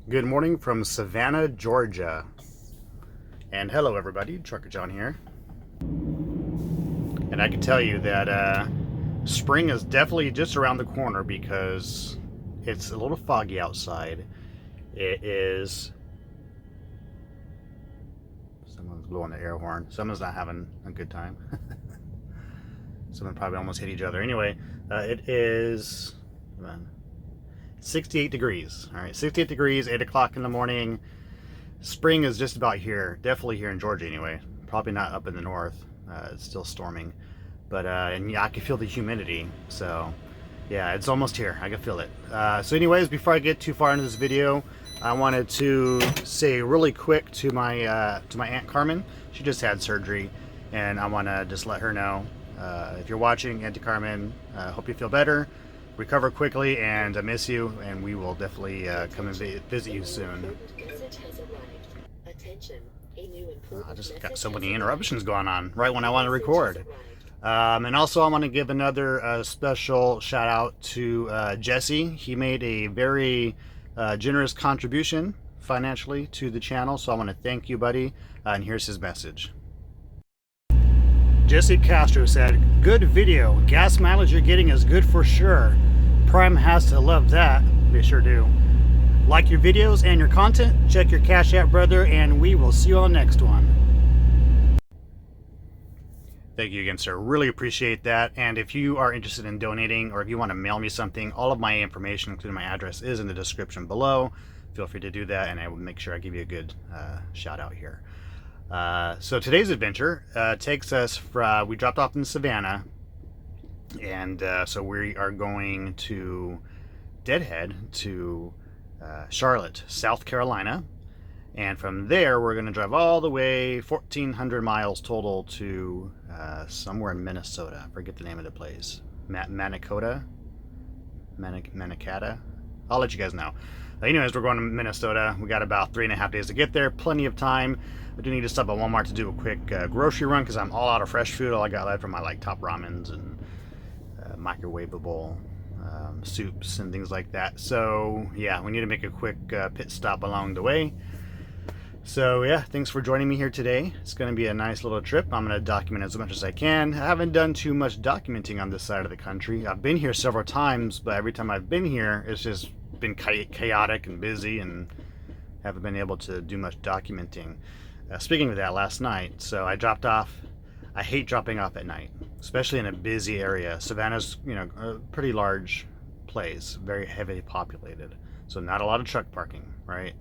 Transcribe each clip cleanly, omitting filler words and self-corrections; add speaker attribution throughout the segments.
Speaker 1: Good morning from Savannah, Georgia. And hello everybody, Trucker John here. And I can tell you that spring is definitely just around the corner because it's a little foggy outside. It is... Someone's blowing the air horn. Someone's not having a good time. Someone probably almost hit each other. Anyway, it is... 68 degrees. All right, 68 degrees, 8 o'clock in the morning. Spring is just about here. Definitely here in Georgia anyway. Probably not up in the north. It's still storming. But, and yeah, I can feel the humidity. So, yeah, it's almost here. I can feel it. So anyways, before I get too far into this video, I wanted to say really quick to my Aunt Carmen. She just had surgery. And I want to just let her know, if you're watching, Auntie Carmen, hope you feel better. Recover quickly, and I miss you, and we will definitely come and visit you soon. I just got so many interruptions going on right when I want to record. And also I want to give another special shout out to Jesse. He made a very generous contribution financially to the channel, so I want to thank you, buddy. And here's his message. Jesse Castro said, "Good video. Gas mileage you're getting is good for sure. Prime has to love that." They sure do. Like your videos and your content. Check your Cash App, brother, and we will see you on the next one. Thank you again, sir. Really appreciate that. And if you are interested in donating, or if you want to mail me something, all of my information, including my address, is in the description below. Feel free to do that, and I will make sure I give you a good shout out here. So today's adventure takes us from, we dropped off in Savannah, and so we are going to deadhead to Charlotte, South Carolina, and from there we're going to drive all the way 1,400 miles total to somewhere in Minnesota. I forget the name of the place. Manakota? I'll let you guys know. Anyways, we're going to Minnesota. We got about 3.5 days to get there. Plenty of time. I do need to stop at Walmart to do a quick grocery run because I'm all out of fresh food. All I got left are my top ramens and microwavable soups and things like that. So yeah, we need to make a quick pit stop along the way. So yeah, thanks for joining me here today. It's going to be a nice little trip. I'm going to document as much as I can. I haven't done too much documenting on this side of the country. I've been here several times, but every time I've been here, it's just been chaotic and busy and haven't been able to do much documenting. Speaking of that, last night, so I dropped off. I hate dropping off at night, especially in a busy area. Savannah's, you know, a pretty large place, very heavily populated, so not a lot of truck parking, right?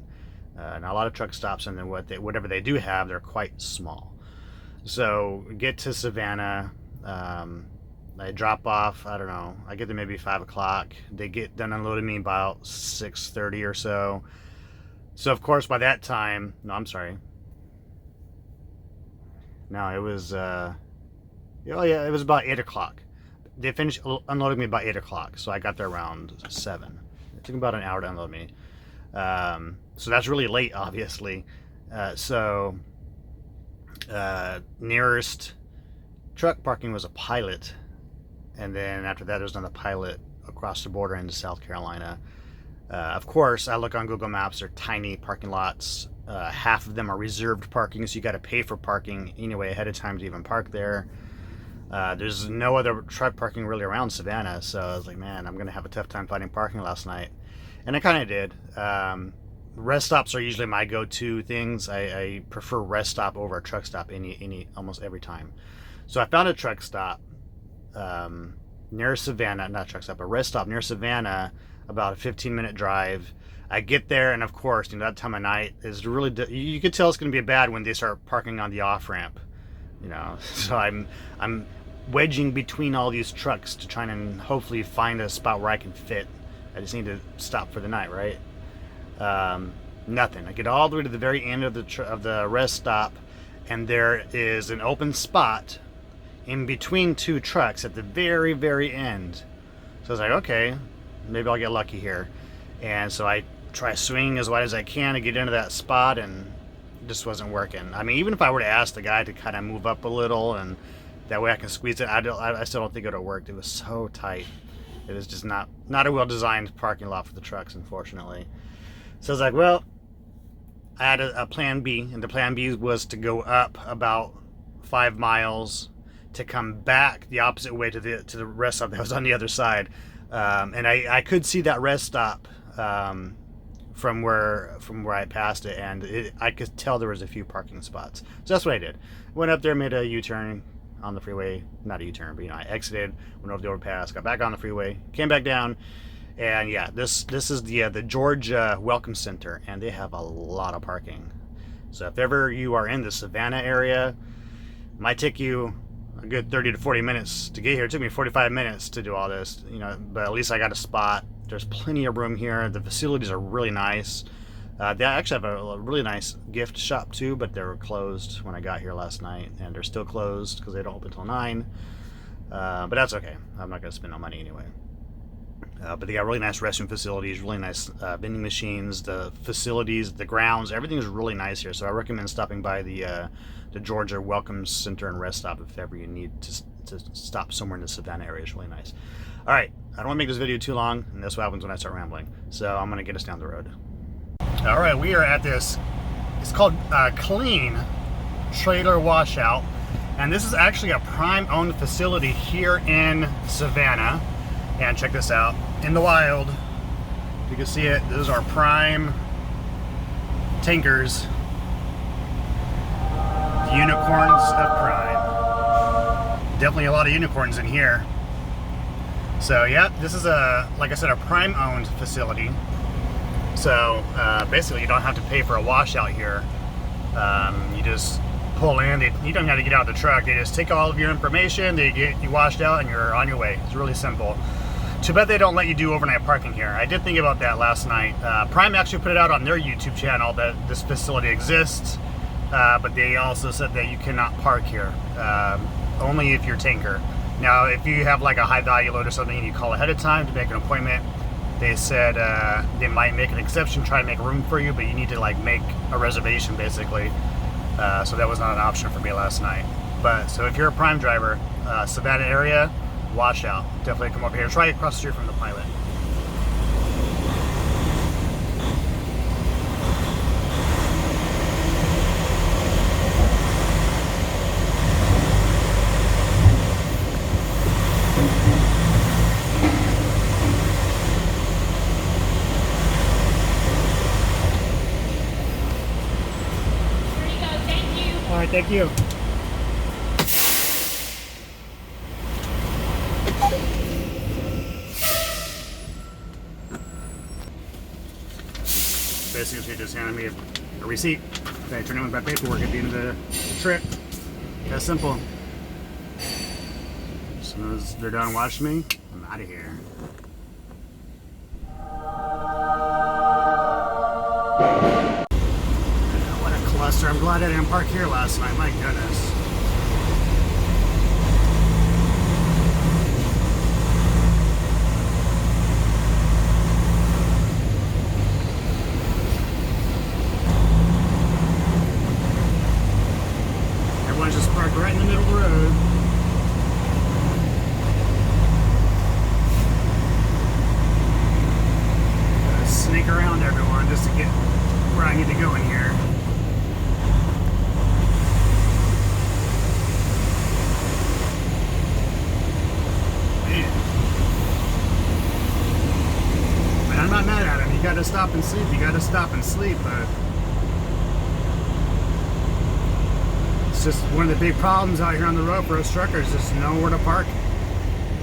Speaker 1: Not a lot of truck stops, and then whatever they do have, they're quite small. So get to Savannah, I drop off, I don't know, I get there maybe 5 o'clock. They get done unloading me about 6:30 or so. So of course by that time, no, I'm sorry. No, it was, oh yeah, it was about 8 o'clock. They finished unloading me about 8 o'clock, so I got there around 7. It took about an hour to unload me. So that's really late, obviously. Nearest truck parking was a Pilot, and then after that there's another Pilot across the border into South Carolina. Of course, I look on Google Maps, they're tiny parking lots. Half of them are reserved parking, so you got to pay for parking anyway ahead of time to even park there. There's no other truck parking really around Savannah, so I was like, man, I'm going to have a tough time finding parking last night. And I kind of did. Rest stops are usually my go-to things. I prefer rest stop over a truck stop almost every time. So I found a truck stop near Savannah, not a truck stop, a rest stop near Savannah, about a 15-minute drive. I get there, and of course, you know, that time of night is really, you could tell it's going to be bad when they start parking on the off-ramp, you know. So I'm wedging between all these trucks to try and hopefully find a spot where I can fit. I just need to stop for the night, right? Nothing. I get all the way to the very end of the rest stop, and there is an open spot in between two trucks at the very, very end. So I was like, okay, maybe I'll get lucky here. And so I try swinging as wide as I can to get into that spot, and it just wasn't working. I mean, even if I were to ask the guy to kind of move up a little and that way I can squeeze it, I still don't think it would have worked. It was so tight. It was just not a well-designed parking lot for the trucks, unfortunately. So I was like, well, I had a plan B, and the plan B was to go up about 5 miles to come back the opposite way to the rest stop that was on the other side. And I could see that rest stop from where I passed it, and I could tell there was a few parking spots. So that's what I did. Went up there, made a U-turn on the freeway. Not a U-turn, but I exited, went over the overpass, got back on the freeway, came back down. And yeah, this is the Georgia Welcome Center, and they have a lot of parking. So if ever you are in the Savannah area, it might take you a good 30 to 40 minutes to get here. It took me 45 minutes to do all this, but at least I got a spot. There's plenty of room here. The facilities are really nice. They actually have a really nice gift shop too, but they were closed when I got here last night, and they're still closed because they don't open until 9. But that's okay. I'm not going to spend no money anyway. But they got really nice restroom facilities, really nice vending machines, the facilities, the grounds, everything is really nice here. So I recommend stopping by the Georgia Welcome Center and Rest Stop if ever you need to stop somewhere in the Savannah area. It's really nice. All right, I don't want to make this video too long, and that's what happens when I start rambling. So I'm going to get us down the road. All right, we are at this, it's called Clean Trailer Washout, and this is actually a Prime-owned facility here in Savannah. And check this out, in the wild, you can see it, those are Prime tankers, the unicorns of Prime. Definitely a lot of unicorns in here. So yeah, this is like I said, a Prime-owned facility. So basically you don't have to pay for a washout here. You just pull in, you don't have to get out of the truck, they just take all of your information, they get you washed out, and you're on your way. It's really simple. Too bad they don't let you do overnight parking here. I did think about that last night. Prime actually put it out on their YouTube channel that this facility exists, but they also said that you cannot park here, only if you're tanker. Now, if you have like a high value load or something and you call ahead of time to make an appointment, they said they might make an exception, try to make room for you, but you need to like make a reservation basically. So that was not an option for me last night. But so if you're a Prime driver, Savannah area, Washout, definitely come over here. It's right across the street from the Pilot.
Speaker 2: Here you go. Thank you.
Speaker 1: All right, thank you. Basically, she just handed me a receipt. I turn in with my paperwork at the end of the trip. That's simple. As soon as they're done washing me, I'm out of here. What a cluster. I'm glad I didn't park here last night. My goodness. Just parked right in the middle of the road. Gotta sneak around everyone just to get where I need to go in here. Man. But I'm not mad at him. You gotta stop and sleep. You gotta stop and sleep, but it's just one of the big problems out here on the road for us truckers, just nowhere to park.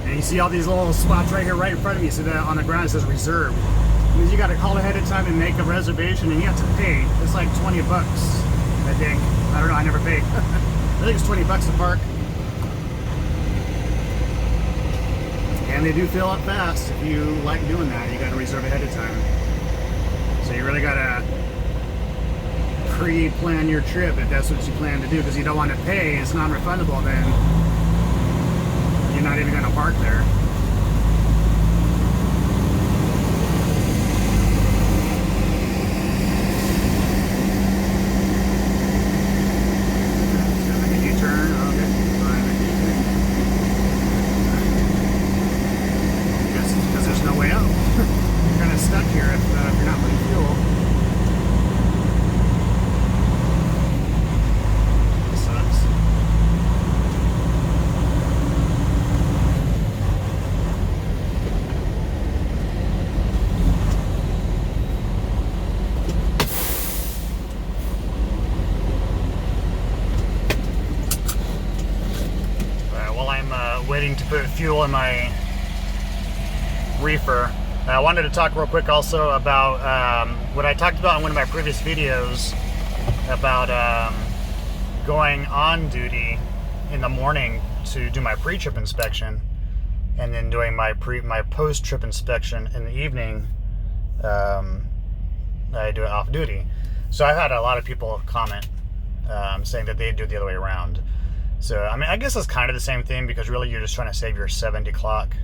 Speaker 1: And you see all these little spots right here, right in front of me. So that on the ground it says reserved. It means you got to call ahead of time and make a reservation, and you have to pay. It's like 20 bucks, I think. I don't know. I never paid. I think it's 20 bucks to park. And they do fill up fast. If you like doing that, you got to reserve ahead of time. So you really got to pre-plan your trip if that's what you plan to do, because you don't want to pay. It's non-refundable, then you're not even going to park there. Stuck here if you're not putting fuel. to put fuel in my reefer. I wanted to talk real quick also about what I talked about in one of my previous videos about going on duty in the morning to do my pre-trip inspection, and then doing my post-trip inspection in the evening. I do it off duty. So I've had a lot of people comment saying that they do it the other way around. So I mean, I guess it's kind of the same thing, because really you're just trying to save your 70 clock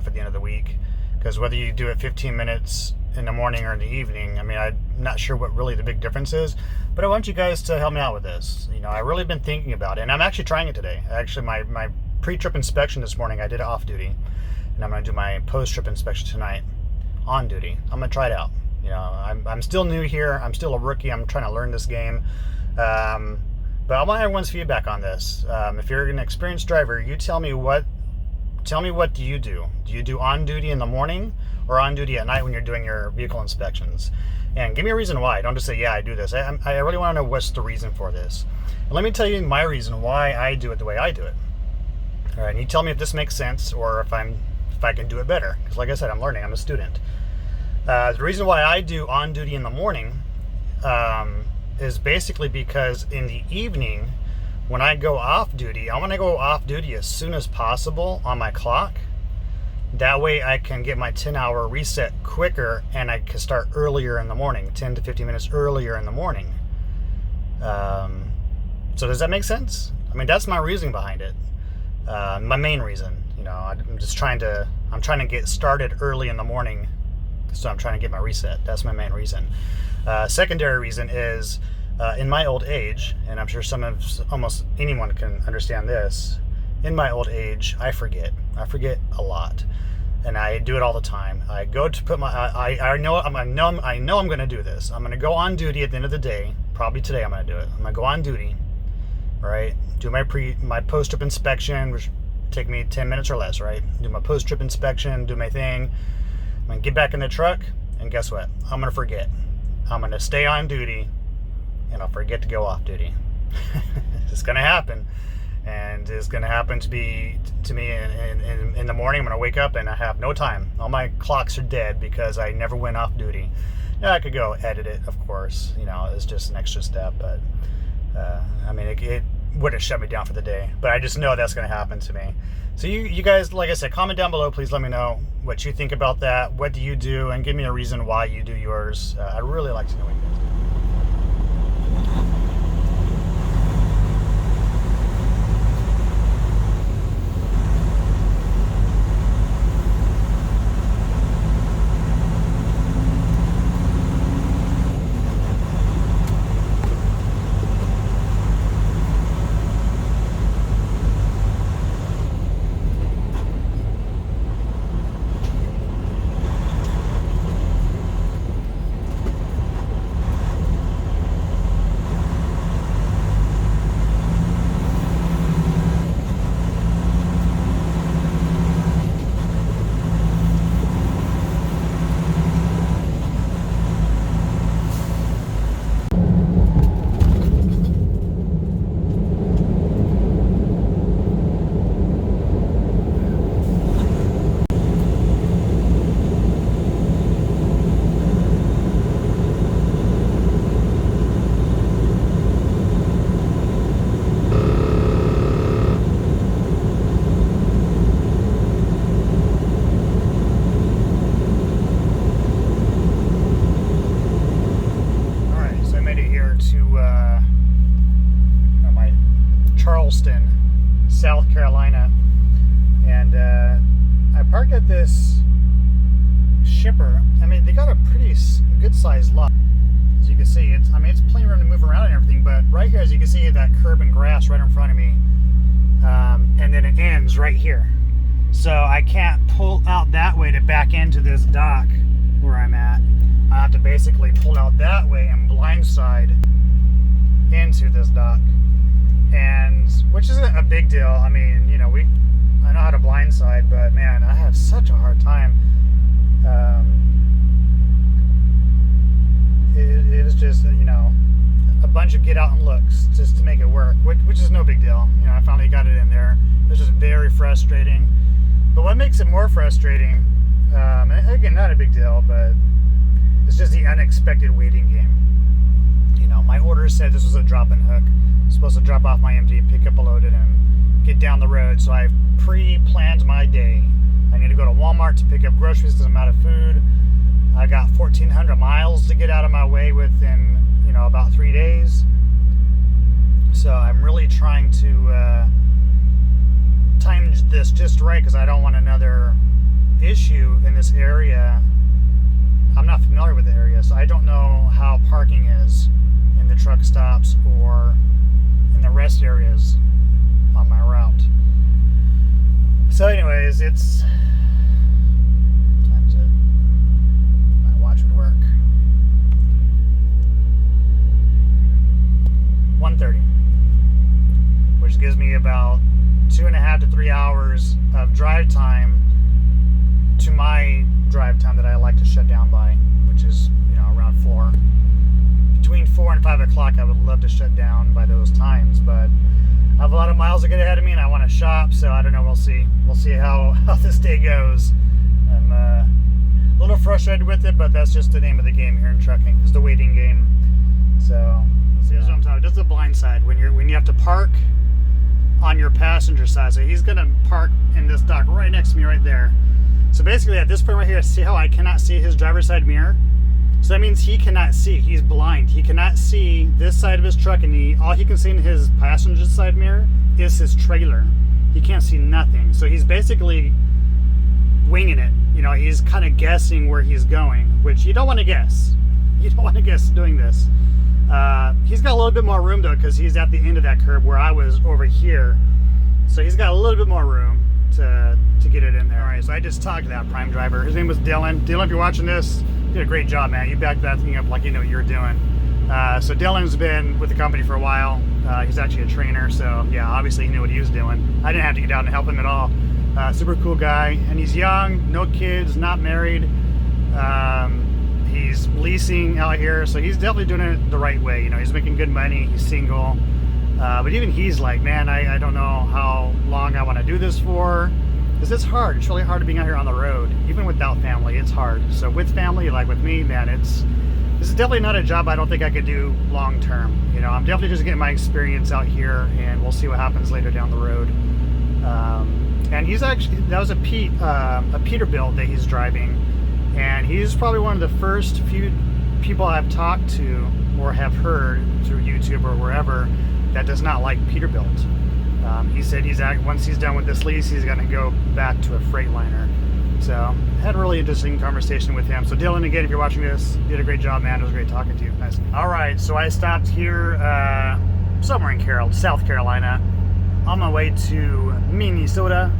Speaker 1: for the end of the week. Because whether you do it 15 minutes in the morning or in the evening, I mean, I'm not sure what really the big difference is, but I want you guys to help me out with this. You know, I've really been thinking about it, and I'm actually trying it today. Actually, my pre-trip inspection this morning, I did it off duty, and I'm going to do my post-trip inspection tonight on duty. I'm going to try it out. You know, I'm still new here. I'm still a rookie. I'm trying to learn this game. But I want everyone's feedback on this. If you're an experienced driver, you tell me what do you do? Do you do on duty in the morning or on duty at night when you're doing your vehicle inspections? And give me a reason why. Don't just say, yeah, I do this. I really want to know what's the reason for this. And let me tell you my reason why I do it the way I do it. All right, and you tell me if this makes sense or if I can do it better. Because like I said, I'm learning. I'm a student. The reason why I do on duty in the morning is basically because in the evening, when I go off duty, I want to go off duty as soon as possible on my clock. That way I can get my 10-hour reset quicker, and I can start earlier in the morning, 10 to 15 minutes earlier in the morning. So does that make sense? I mean, that's my reasoning behind it. My main reason, you know, I'm trying to get started early in the morning, so I'm trying to get my reset. That's my main reason. Secondary reason is, in my old age, and I'm sure almost anyone can understand this, in my old age, I forget a lot, and I do it all the time. I go to put I know I'm going to do this. I'm going to go on duty at the end of the day. Probably today I'm going to do it. I'm going to go on duty, right? Do my post-trip inspection, which take me 10 minutes or less, right? Do my post-trip inspection, do my thing. I'm going to get back in the truck, and guess what? I'm going to forget. I'm going to stay on duty, and I'll forget to go off duty. It's going to happen. And it's going to happen to me in the morning. I'm going to wake up and I have no time. All my clocks are dead because I never went off duty. Now I could go edit it, of course. You know, it's just an extra step. But, I mean, it wouldn't shut me down for the day. But I just know that's going to happen to me. So you guys, like I said, comment down below. Please let me know what you think about that. What do you do? And give me a reason why you do yours. I'd really like to know what you guys do. South Carolina, and I parked at this shipper. I mean, they got a pretty good sized lot. As you can see, it's plenty of room to move around and everything, but right here, as you can see, that curb and grass right in front of me, and then it ends right here. So I can't pull out that way to back into this dock where I'm at. I have to basically pull out that way and blindside into this dock. And which isn't a big deal. I mean, you know, I know how to blindside, but man, I have such a hard time. It is just, you know, bunch of get out and looks just to make it work, which is no big deal. You know, I finally got it in there. It was just very frustrating. But what makes it more frustrating, and again, not a big deal, but it's just the unexpected waiting game. You know, my order said this was a drop-in hook. I'm supposed to drop off my empty, pick up a loaded, and get down the road. So I've pre-planned my day. I need to go to Walmart to pick up groceries because I'm out of food. I got 1,400 miles to get out of my way within, you know, about 3 days. So I'm really trying to time this just right because I don't want another issue in this area. I'm not familiar with the area, so I don't know how parking is in the truck stops or in the rest areas on my route. So anyways, it's time's it. My watch would work. 1:30, which gives me about 2.5 to 3 hours of drive time to my drive time that I like to shut down by, which is, you know, around 4. Between 4 and 5 o'clock, I would love to shut down by those times, but I have a lot of miles to get ahead of me, and I want to shop, so I don't know. We'll see. We'll see how this day goes. I'm a little frustrated with it, but that's just the name of the game here in trucking. It's the waiting game. So, see, that's what I'm talking. This is the blind side when you have to park on your passenger side. So he's gonna park in this dock right next to me, right there. So basically, at this point right here, see how I cannot see his driver's side mirror? So that means he cannot see. He's blind. He cannot see this side of his truck, and all he can see in his passenger side mirror is his trailer. He can't see nothing. So he's basically winging it. You know, he's kind of guessing where he's going, which you don't want to guess. You don't want to guess doing this. He's got a little bit more room though, because he's at the end of that curb where I was over here. So he's got a little bit more room to get it in there. All right, so I just talked to that prime driver. His name was Dylan. Dylan, if you're watching this, you did a great job, man. You backed that thing up like you know what you're doing. So Dylan's been with the company for a while. He's actually a trainer, so yeah, obviously he knew what he was doing. I didn't have to get out and help him at all. Super cool guy, and he's young, no kids, not married. He's leasing out here, so he's definitely doing it the right way. You know, he's making good money, he's single. But even he's like, man, I don't know how long I want to do this for. Because it's hard. It's really hard to be out here on the road. Even without family, it's hard. So with family, like with me, man, this is definitely not a job I don't think I could do long term. You know, I'm definitely just getting my experience out here, and we'll see what happens later down the road. And he's actually, that was a Peterbilt that he's driving. And he's probably one of the first few people I've talked to or have heard through YouTube or wherever that does not like Peterbilt. He said once he's done with this lease, he's going to go back to a Freightliner. So I had a really interesting conversation with him. So Dylan, again, if you're watching this, you did a great job, man. It was great talking to you. Nice. All right, so I stopped here somewhere in South Carolina on my way to Minnesota.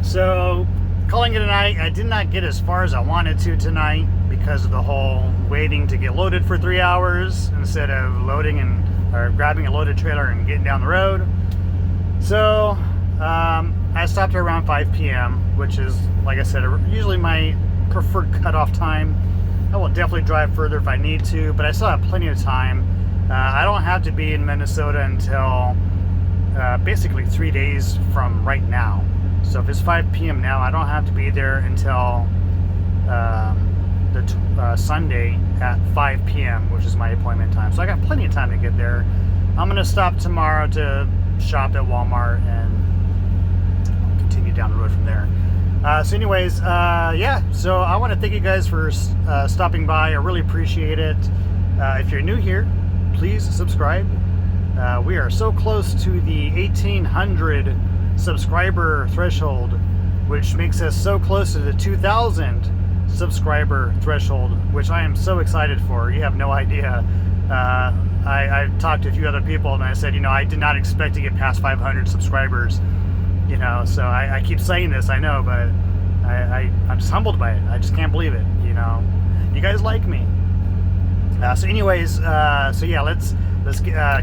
Speaker 1: So calling it a night. I did not get as far as I wanted to tonight because of the whole waiting to get loaded for 3 hours instead of or grabbing a loaded trailer and getting down the road. So I stopped at around 5 p.m., which is, like I said, usually my preferred cutoff time. I will definitely drive further if I need to, but I still have plenty of time. I don't have to be in Minnesota until basically 3 days from right now. So if it's 5 p.m. now, I don't have to be there until Sunday at 5 p.m., which is my appointment time. So I got plenty of time to get there. I'm going to stop tomorrow to shop at Walmart and I'll continue down the road from there. So anyways, yeah, so I want to thank you guys for stopping by. I really appreciate it. If you're new here, please subscribe. We are so close to the 1,800 subscriber threshold, which makes us so close to the 2,000 subscriber threshold, which I am so excited for. You have no idea. I've talked to a few other people and I said, you know, I did not expect to get past 500 subscribers, you know, so I keep saying this, I know, but I'm just humbled by it. I just can't believe it, you know. You guys like me. So anyways, so yeah, let's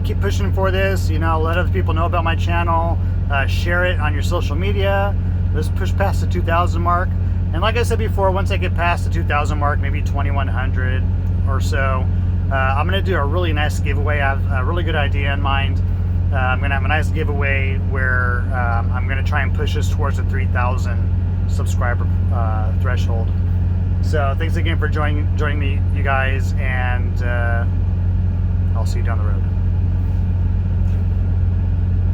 Speaker 1: keep pushing for this, you know, let other people know about my channel, share it on your social media. Let's push past the 2,000 mark. And like I said before, once I get past the 2,000 mark, maybe 2,100 or so, I'm going to do a really nice giveaway. I have a really good idea in mind. I'm going to have a nice giveaway where I'm going to try and push us towards the 3,000 subscriber threshold. So thanks again for joining me, you guys, and I'll see you down the road.